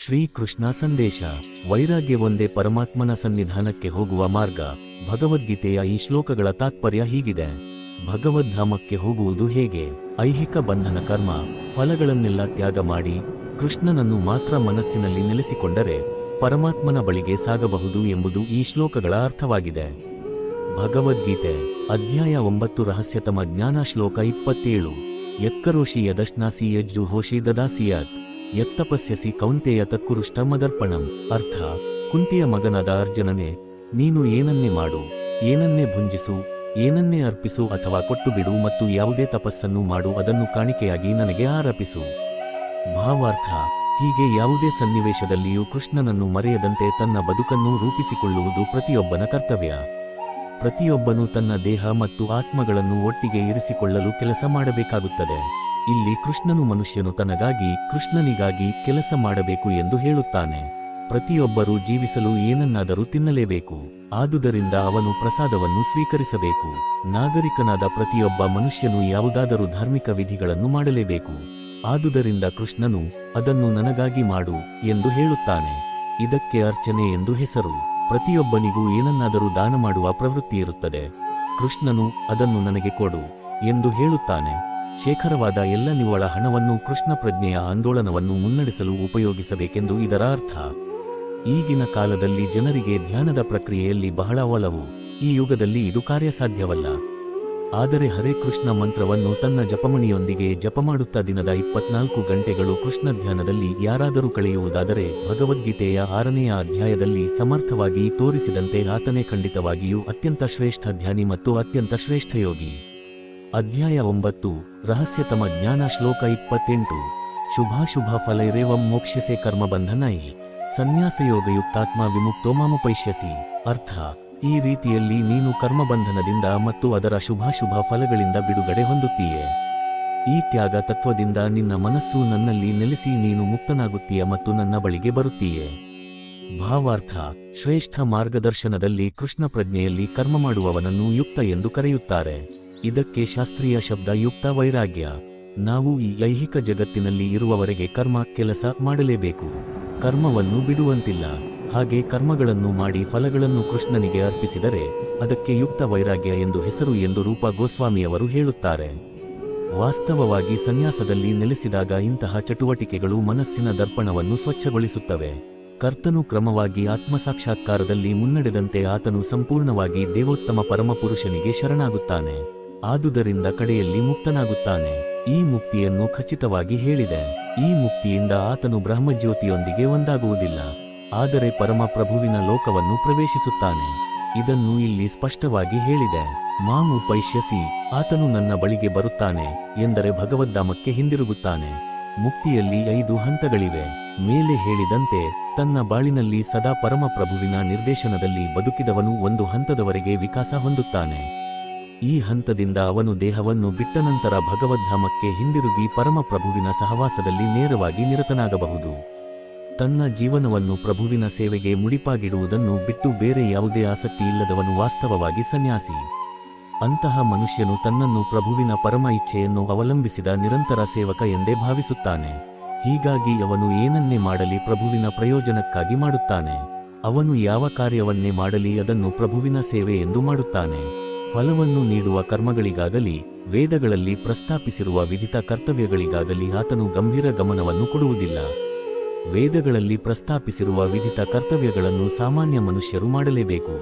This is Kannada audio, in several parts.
ಶ್ರೀಕೃಷ್ಣ ಸಂದೇಶ. ವೈರಾಗ್ಯವೊಂದೇ ಪರಮಾತ್ಮನ ಸನ್ನಿಧಾನಕ್ಕೆ ಹೋಗುವ ಮಾರ್ಗ. ಭಗವದ್ಗೀತೆಯ ಈ ಶ್ಲೋಕಗಳ ತಾತ್ಪರ್ಯ ಹೀಗಿದೆ: ಭಗವದ್ಧಾಮಕ್ಕೆ ಹೋಗುವುದು ಹೇಗೆ? ಐಹಿಕ ಬಂಧನ, ಕರ್ಮ, ಫಲಗಳನ್ನೆಲ್ಲ ತ್ಯಾಗ ಮಾಡಿ ಕೃಷ್ಣನನ್ನು ಮಾತ್ರ ಮನಸ್ಸಿನಲ್ಲಿ ನೆಲೆಸಿಕೊಂಡರೆ ಪರಮಾತ್ಮನ ಬಳಿಗೆ ಸಾಗಬಹುದು ಎಂಬುದು ಈ ಶ್ಲೋಕಗಳ ಅರ್ಥವಾಗಿದೆ. ಭಗವದ್ಗೀತೆ ಅಧ್ಯಾಯ 9 ರಹಸ್ಯತಮ ಜ್ಞಾನ. ಶ್ಲೋಕ 27. ಯತ್ಕರೋಷಿ ಯದಶ್ನಾಸಿ ಯಜ್ಜುಹೋಷಿ ದದಾಸಿಯತ್ ಯತ್ತಪಸ್ಯಸಿ ಕೌಂತೆಯ ತತ್ಕುರುಷ್ಟ ಮದರ್ಪಣಂ. ಅರ್ಥ: ಕುಂತಿಯ ಮಗನಾದ ಅರ್ಜುನನೇ, ನೀನು ಏನನ್ನೇ ಮಾಡು, ಏನನ್ನೇ ಭುಂಜಿಸು, ಏನನ್ನೇ ಅರ್ಪಿಸು ಅಥವಾ ಕೊಟ್ಟು ಬಿಡು ಮತ್ತು ಯಾವುದೇ ತಪಸ್ಸನ್ನು ಮಾಡು, ಅದನ್ನು ಕಾಣಿಕೆಯಾಗಿ ನನಗೆ ಆರಪಿಸು. ಭಾವಾರ್ಥ: ಹೀಗೆ ಯಾವುದೇ ಸನ್ನಿವೇಶದಲ್ಲಿಯೂ ಕೃಷ್ಣನನ್ನು ಮರೆಯದಂತೆ ತನ್ನ ಬದುಕನ್ನು ರೂಪಿಸಿಕೊಳ್ಳುವುದು ಪ್ರತಿಯೊಬ್ಬನ ಕರ್ತವ್ಯ. ಪ್ರತಿಯೊಬ್ಬನೂ ತನ್ನ ದೇಹ ಮತ್ತು ಆತ್ಮಗಳನ್ನು ಒಟ್ಟಿಗೆ ಇರಿಸಿಕೊಳ್ಳಲು ಕೆಲಸ ಮಾಡಬೇಕಾಗುತ್ತದೆ. ಇಲ್ಲಿ ಕೃಷ್ಣನು ಮನುಷ್ಯನು ತನಗಾಗಿ, ಕೃಷ್ಣನಿಗಾಗಿ ಕೆಲಸ ಮಾಡಬೇಕು ಎಂದು ಹೇಳುತ್ತಾನೆ. ಪ್ರತಿಯೊಬ್ಬರೂ ಜೀವಿಸಲು ಏನನ್ನಾದರೂ ತಿನ್ನಲೇಬೇಕು. ಆದುದರಿಂದ ಅವನು ಪ್ರಸಾದವನ್ನು ಸ್ವೀಕರಿಸಬೇಕು. ನಾಗರಿಕನಾದ ಪ್ರತಿಯೊಬ್ಬ ಮನುಷ್ಯನು ಯಾವುದಾದರೂ ಧಾರ್ಮಿಕ ವಿಧಿಗಳನ್ನು ಮಾಡಲೇಬೇಕು. ಆದುದರಿಂದ ಕೃಷ್ಣನು ಅದನ್ನು ನನಗಾಗಿ ಮಾಡು ಎಂದು ಹೇಳುತ್ತಾನೆ. ಇದಕ್ಕೆ ಅರ್ಚನೆ ಎಂದು ಹೆಸರು. ಪ್ರತಿಯೊಬ್ಬನಿಗೂ ಏನನ್ನಾದರೂ ದಾನ ಮಾಡುವ ಪ್ರವೃತ್ತಿಯಿರುತ್ತದೆ. ಕೃಷ್ಣನು ಅದನ್ನು ನನಗೆ ಕೊಡು ಎಂದು ಹೇಳುತ್ತಾನೆ. ಶೇಖರವಾದ ಎಲ್ಲ ನಿವ್ವಳ ಹಣವನ್ನು ಕೃಷ್ಣ ಪ್ರಜ್ಞೆಯ ಆಂದೋಲನವನ್ನು ಮುನ್ನಡೆಸಲು ಉಪಯೋಗಿಸಬೇಕೆಂದು ಇದರ ಅರ್ಥ. ಈಗಿನ ಕಾಲದಲ್ಲಿ ಜನರಿಗೆ ಧ್ಯಾನದ ಪ್ರಕ್ರಿಯೆಯಲ್ಲಿ ಬಹಳ ಒಲವು. ಈ ಯುಗದಲ್ಲಿ ಇದು ಕಾರ್ಯಸಾಧ್ಯವಲ್ಲ. ಆದರೆ ಹರೇ ಕೃಷ್ಣ ಮಂತ್ರವನ್ನು ತನ್ನ ಜಪಮಣಿಯೊಂದಿಗೆ ಜಪಮಾಡುತ್ತಾ ದಿನದ 24 ಗಂಟೆಗಳು ಕೃಷ್ಣ ಧ್ಯಾನದಲ್ಲಿ ಯಾರಾದರೂ ಕಳೆಯುವುದಾದರೆ ಭಗವದ್ಗೀತೆಯ 6ನೆಯ ಅಧ್ಯಾಯದಲ್ಲಿ ಸಮರ್ಥವಾಗಿ ತೋರಿಸಿದಂತೆ ಆತನೇ ಖಂಡಿತವಾಗಿಯೂ ಅತ್ಯಂತ ಶ್ರೇಷ್ಠ ಧ್ಯಾನಿ ಮತ್ತು ಅತ್ಯಂತ ಶ್ರೇಷ್ಠ ಯೋಗಿ. ಅಧ್ಯಾಯ 9 ರಹಸ್ಯತಮ ಜ್ಞಾನ. ಶ್ಲೋಕ 28. ಶುಭಾಶುಭ ಫಲೈರೇವಂ ಮೋಕ್ಷ್ಯಸೆ ಕರ್ಮಬಂಧನೈ ಸನ್ಯಾಸಯೋಗಯುಕ್ತಾತ್ಮ ವಿಮುಕ್ತೋ ಮಾಮುಪೈಷ್ಯಸಿ. ಅರ್ಥ: ಈ ರೀತಿಯಲ್ಲಿ ನೀನು ಕರ್ಮಬಂಧನದಿಂದ ಮತ್ತು ಅದರ ಶುಭಾಶುಭ ಫಲಗಳಿಂದ ಬಿಡುಗಡೆ ಹೊಂದುತ್ತೀಯೆ. ಈ ತ್ಯಾಗ ತತ್ವದಿಂದ ನಿನ್ನ ಮನಸ್ಸು ನನ್ನಲ್ಲಿ ನೆಲೆಸಿ ನೀನು ಮುಕ್ತನಾಗುತ್ತೀಯ ಮತ್ತು ನನ್ನ ಬಳಿಗೆ ಬರುತ್ತೀಯೆ. ಭಾವಾರ್ಥ: ಶ್ರೇಷ್ಠ ಮಾರ್ಗದರ್ಶನದಲ್ಲಿ ಕೃಷ್ಣ ಪ್ರಜ್ಞೆಯಲ್ಲಿ ಕರ್ಮ ಮಾಡುವವನನ್ನು ಯುಕ್ತ ಎಂದು ಕರೆಯುತ್ತಾರೆ. ಇದಕ್ಕೆ ಶಾಸ್ತ್ರೀಯ ಶಬ್ದ ಯುಕ್ತ ವೈರಾಗ್ಯ. ನಾವು ಈ ಐಹಿಕ ಜಗತ್ತಿನಲ್ಲಿ ಇರುವವರೆಗೆ ಕರ್ಮ ಕೆಲಸ ಮಾಡಲೇಬೇಕು. ಕರ್ಮವನ್ನು ಬಿಡುವಂತಿಲ್ಲ. ಹಾಗೆ ಕರ್ಮಗಳನ್ನು ಮಾಡಿ ಫಲಗಳನ್ನು ಕೃಷ್ಣನಿಗೆ ಅರ್ಪಿಸಿದರೆ ಅದಕ್ಕೆ ಯುಕ್ತ ವೈರಾಗ್ಯ ಎಂದು ಹೆಸರು ಎಂದು ರೂಪ ಗೋಸ್ವಾಮಿಯವರು ಹೇಳುತ್ತಾರೆ. ವಾಸ್ತವವಾಗಿ ಸನ್ಯಾಸದಲ್ಲಿ ನೆಲೆಸಿದಾಗ ಇಂತಹ ಚಟುವಟಿಕೆಗಳು ಮನಸ್ಸಿನ ದರ್ಪಣವನ್ನು ಸ್ವಚ್ಛಗೊಳಿಸುತ್ತವೆ. ಕರ್ತನು ಕ್ರಮವಾಗಿ ಆತ್ಮಸಾಕ್ಷಾತ್ಕಾರದಲ್ಲಿ ಮುನ್ನಡೆದಂತೆ ಆತನು ಸಂಪೂರ್ಣವಾಗಿ ದೇವೋತ್ತಮ ಪರಮಪುರುಷನಿಗೆ ಶರಣಾಗುತ್ತಾನೆ. ಆದುದರಿಂದ ಕಡೆಯಲ್ಲಿ ಮುಕ್ತನಾಗುತ್ತಾನೆ. ಈ ಮುಕ್ತಿಯನ್ನು ಖಚಿತವಾಗಿ ಹೇಳಿದೆ. ಈ ಮುಕ್ತಿಯಿಂದ ಆತನು ಬ್ರಹ್ಮಜ್ಯೋತಿಯೊಂದಿಗೆ ಒಂದಾಗುವುದಿಲ್ಲ, ಆದರೆ ಪರಮ ಪ್ರಭುವಿನ ಲೋಕವನ್ನು ಪ್ರವೇಶಿಸುತ್ತಾನೆ. ಇದನ್ನು ಇಲ್ಲಿ ಸ್ಪಷ್ಟವಾಗಿ ಹೇಳಿದೆ. ಮಾಂ ಉಪೈಷ್ಯಸಿ, ಆತನು ನನ್ನ ಬಳಿಗೆ ಬರುತ್ತಾನೆ ಎಂದರೆ ಭಗವದ್ಧಾಮಕ್ಕೆ ಹಿಂದಿರುಗುತ್ತಾನೆ. ಮುಕ್ತಿಯಲ್ಲಿ 5 ಹಂತಗಳಿವೆ. ಮೇಲೆ ಹೇಳಿದಂತೆ ತನ್ನ ಬಾಳಿನಲ್ಲಿ ಸದಾ ಪರಮ ಪ್ರಭುವಿನ ನಿರ್ದೇಶನದಲ್ಲಿ ಬದುಕಿದವನು ಒಂದು ಹಂತದವರೆಗೆ ವಿಕಾಸ ಹೊಂದುತ್ತಾನೆ. ಈ ಹಂತದಿಂದ ಅವನು ದೇಹವನ್ನು ಬಿಟ್ಟ ನಂತರ ಭಗವದ್ಧಾಮಕ್ಕೆ ಹಿಂದಿರುಗಿ ಪರಮ ಪ್ರಭುವಿನ ಸಹವಾಸದಲ್ಲಿ ನೇರವಾಗಿ ನಿರತನಾಗಬಹುದು. ತನ್ನ ಜೀವನವನ್ನು ಪ್ರಭುವಿನ ಸೇವೆಗೆ ಮುಡಿಪಾಗಿಡುವುದನ್ನು ಬಿಟ್ಟು ಬೇರೆ ಯಾವುದೇ ಆಸಕ್ತಿ ಇಲ್ಲದವನು ವಾಸ್ತವವಾಗಿ ಸನ್ಯಾಸಿ. ಅಂತಹ ಮನುಷ್ಯನು ತನ್ನನ್ನು ಪ್ರಭುವಿನ ಪರಮ ಇಚ್ಛೆಯನ್ನು ಅವಲಂಬಿಸಿದ ನಿರಂತರ ಸೇವಕ ಎಂದೇ ಭಾವಿಸುತ್ತಾನೆ. ಹೀಗಾಗಿ ಅವನು ಏನನ್ನೇ ಮಾಡಲಿ ಪ್ರಭುವಿನ ಪ್ರಯೋಜನಕ್ಕಾಗಿ ಮಾಡುತ್ತಾನೆ. ಅವನು ಯಾವ ಕಾರ್ಯವನ್ನೇ ಮಾಡಲಿ ಅದನ್ನು ಪ್ರಭುವಿನ ಸೇವೆ ಎಂದು ಮಾಡುತ್ತಾನೆ. ಫಲವನ್ನು ನೀಡುವ ಕರ್ಮಗಳಿಗಾಗಲಿ ವೇದಗಳಲ್ಲಿ ಪ್ರಸ್ತಾಪಿಸಿರುವ ವಿಧಿತ ಕರ್ತವ್ಯಗಳಿಗಾಗಲಿ ಆತನು ಗಂಭೀರ ಗಮನವನ್ನು ಕೊಡುವುದಿಲ್ಲ. ವೇದಗಳಲ್ಲಿ ಪ್ರಸ್ತಾಪಿಸಿರುವ ವಿಧಿತ ಕರ್ತವ್ಯಗಳನ್ನು ಸಾಮಾನ್ಯ ಮನುಷ್ಯರು ಮಾಡಲೇಬೇಕು.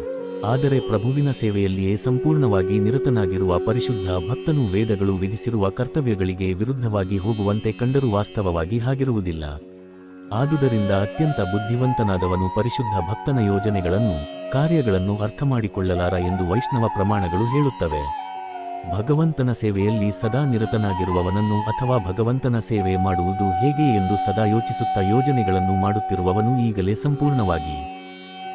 ಆದರೆ ಪ್ರಭುವಿನ ಸೇವೆಯಲ್ಲಿಯೇ ಸಂಪೂರ್ಣವಾಗಿ ನಿರತನಾಗಿರುವ ಪರಿಶುದ್ಧ ಭಕ್ತನು ವೇದಗಳು ವಿಧಿಸಿರುವ ಕರ್ತವ್ಯಗಳಿಗೆ ವಿರುದ್ಧವಾಗಿ ಹೋಗುವಂತೆ ಕಂಡರೂ ವಾಸ್ತವವಾಗಿ ಹಾಗಿರುವುದಿಲ್ಲ. ಆದುದರಿಂದ ಅತ್ಯಂತ ಬುದ್ಧಿವಂತನಾದವನು ಪರಿಶುದ್ಧ ಭಕ್ತನ ಯೋಜನೆಗಳನ್ನು, ಕಾರ್ಯಗಳನ್ನು ಅರ್ಥಮಾಡಿಕೊಳ್ಳಲಾರ ಎಂದು ವೈಷ್ಣವ ಪ್ರಮಾಣಗಳು ಹೇಳುತ್ತವೆ. ಭಗವಂತನ ಸೇವೆಯಲ್ಲಿ ಸದಾ ನಿರತನಾಗಿರುವವನನ್ನು ಅಥವಾ ಭಗವಂತನ ಸೇವೆ ಮಾಡುವುದು ಹೇಗೆ ಎಂದು ಸದಾ ಯೋಚಿಸುತ್ತಾ ಯೋಜನೆಗಳನ್ನು ಮಾಡುತ್ತಿರುವವನು ಈಗಲೇ ಸಂಪೂರ್ಣವಾಗಿ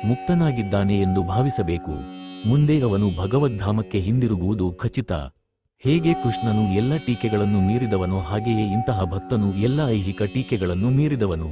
ಮುಕ್ತನಾಗಿದ್ದಾನೆ ಎಂದು ಭಾವಿಸಬೇಕು. ಮುಂದೆ ಅವನು ಭಗವದ್ಧಾಮಕ್ಕೆ ಹಿಂದಿರುಗುವುದು ಖಚಿತ. ಹೇಗೆ ಕೃಷ್ಣನು ಎಲ್ಲ ಟೀಕೆಗಳನ್ನು ಮೀರಿದವನೋ ಹಾಗೆಯೇ ಇಂತಹ ಭಕ್ತನು ಎಲ್ಲ ಐಹಿಕ ಟೀಕೆಗಳನ್ನು ಮೀರಿದವನು.